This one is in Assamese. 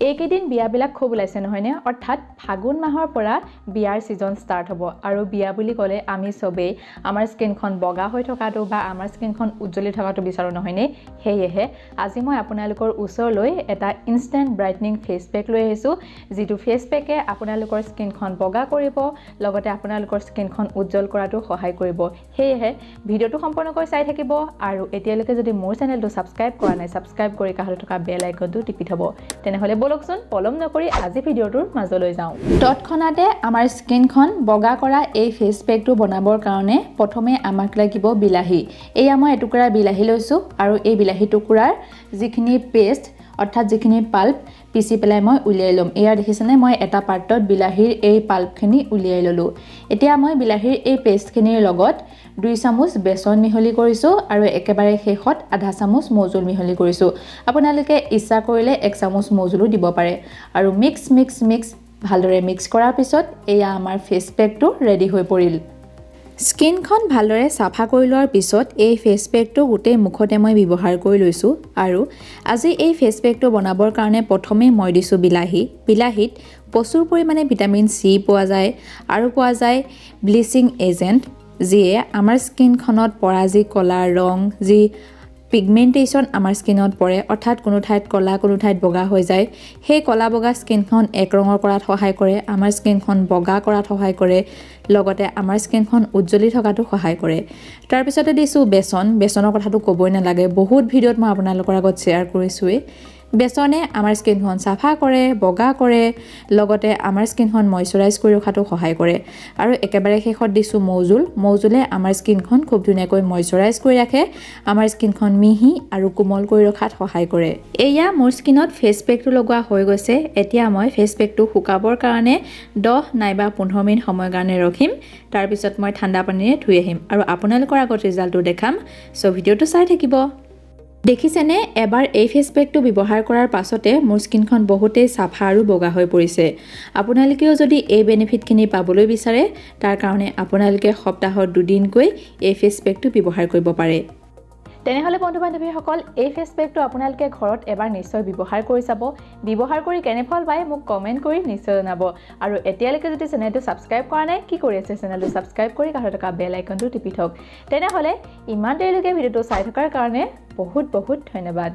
এইকেইদিন বিয়াবিলাক খুব ওলাইছে নহয়নে অৰ্থাৎ ফাগুন মাহৰ পৰা বিয়াৰ সিজন ষ্টাৰ্ট হ'ব আৰু বিয়া বুলি ক'লে আমি সবেই আমাৰ স্কিনখন বগা হৈ থকাটো বা আমাৰ স্কিনখন উজ্জ্বলি থকাটো বিচাৰো নহয়নে হেয়েহে আজি মই আপোনালোকৰ ওচৰলৈ এটা ইনষ্টেন্ট ব্ৰাইটনিং ফেস পেক লৈ আহিছো যিটো ফেস পেকে আপোনালোকৰ স্কিনখন বগা কৰিব লগতে আপোনালোকৰ স্কিনখন উজ্জ্বল কৰাটো সহায় কৰিব হেয়েহে ভিডিওটো সম্পূৰ্ণকৈ চাই থাকিব আৰু এতিয়ালৈকে যদি মোৰ চেনেলটো সাবস্ক্ৰাইব কৰা নাই সাবস্ক্ৰাইব কৰি কাষত থকা বেল আইকনটো টিপি থব তেনেহলে বলকচোন পলম নকৰি আজি ভিডিওটোৰ মাজলৈ যাওঁ তৎক্ষণাতে আমাৰ স্কিনখন বগা কৰা এই ফেস পেকটো বনাবৰ কাৰণে প্ৰথমে আমাক লাগিব বিলাহী এয়া মই এটুকুৰা বিলাহী লৈছো আৰু এই বিলাহী টুকুৰাৰ যিখিনি পেষ্ট অৰ্থাৎ যিখিনি পাল্প পিছি পেলাই মই উলিয়াই লম এয়া দেখিছেনে মই এটা পাত্ৰত বিলাহীৰ এই পাল্পখিনি উলিয়াই ললো এতিয়া মই বিলাহীৰ এই পেষ্টখিনিৰ লগত 2 চামুচ বেসন মিহলি কৰিছো আৰু একেবাৰে শেষত আধা চামুচ মৌজুল মিহলি কৰিছো আপোনালোকে ইচ্ছা কৰিলে 1 চামুচ মৌজুলো দিব পাৰে আৰু মিক্স ভালদৰে মিক্স কৰাৰ পিছত এয়া আমাৰ ফেস পেকটো ৰেডি হৈ পৰিল স্কিনখন ভালদৰে সাফা কৰি লোৱাৰ পিছত এই ফেস পেকটো গোটেই মুখতে মই ব্যৱহাৰ কৰি লৈছো আৰু আজি এই ফেস পেকটো বনাবৰ কাৰণে প্ৰথমে মই দিছো বিলাহীত প্ৰচুৰ পৰিমাণে ভিটামিন সি পোৱা যায় আৰু পোৱা যায় ব্লিচিং এজেন্ট যিয়ে আমাৰ স্কিনখনত পৰা যি কলা ৰং যি পিগমেন্টেশন আমাৰ স্কিনত পৰে অৰ্থাৎ কোনো ঠাইত কলা কোনো ঠাইত বগা হৈ যায় সেই কলা বগা স্কিনখন এক ৰঙৰ কৰাত সহায় কৰে আমাৰ স্কিনখন বগা কৰাত সহায় কৰে লগতে আমাৰ স্কিনখন উজ্জ্বলি থকাটো সহায় কৰে তাৰ পিছতে দিছো বেসনৰ কথাটো ক'বই নালাগে বহুত ভিডিওত মই আপোনালোকৰ আগত শ্বেয়াৰ কৰিছোৱে বেসনে আমাৰ স্কিনখন সাফা কৰে বগা কৰে লগতে আমাৰ স্কিনখন ময়শ্চাৰাইজ কৰি ৰখাটো সহায় কৰে আৰু একেবাৰে শেষত দিছো মৌজুলে আমাৰ স্কিনখন খুব ধুনীয়াকৈ ময়শ্চাৰাইজ কৰি ৰাখে আমাৰ স্কিনখন মিহি আৰু কোমল কৰি ৰখাত সহায় কৰে এয়া মোৰ স্কিনত ফেস পেকটো লগোৱা হৈ গৈছে এতিয়া মই ফেস পেকটো শুকাবৰ কাৰণে 10 নাইবা 15 মিনিট সময় কাৰণে ৰখিম তাৰ পিছত মই ঠাণ্ডা পানীৰে ধুই আহিম আৰু আপোনালোকৰ আগত ৰিজাল্টটো দেখাম সো ভিডিওটো চাই থাকিব দেখিছেনে এবাৰ এই ফেস পেকটো ব্যৱহাৰ কৰাৰ পাছতে মোৰ স্কিনখন বহুতেই সাফা আৰু বগা হৈ পৰিছে আপোনালোকেও যদি এই বেনিফিটখিনি পাবলৈ বিচাৰে তাৰ কাৰণে আপোনালোকে সপ্তাহত 2 দিনকৈ এই ফেস পেকটো ব্যৱহাৰ কৰিব পাৰে তেনেহলে বন্ধু-বান্ধৱীসকল এই ফেস পেকটো আপোনালোকে ঘৰত এবাৰ নিশ্চয় ব্যৱহাৰ কৰি চাব ব্যৱহাৰ কৰি কেনে ফল পায় মোক কমেন্ট কৰি নিশ্চয় জনাব আৰু এতিয়ালৈকে যদি চেনেলটো সাবস্ক্ৰাইব কৰা নাই কি কৰি আছে চেনেলটো সাবস্ক্ৰাইব কৰি কাষত থকা বেল আইকনটো টিপি থওক তেনেহলে ইমান দেৰিলৈকে ভিডিওটো চাই থকাৰ কাৰণে বহুত ধন্যবাদ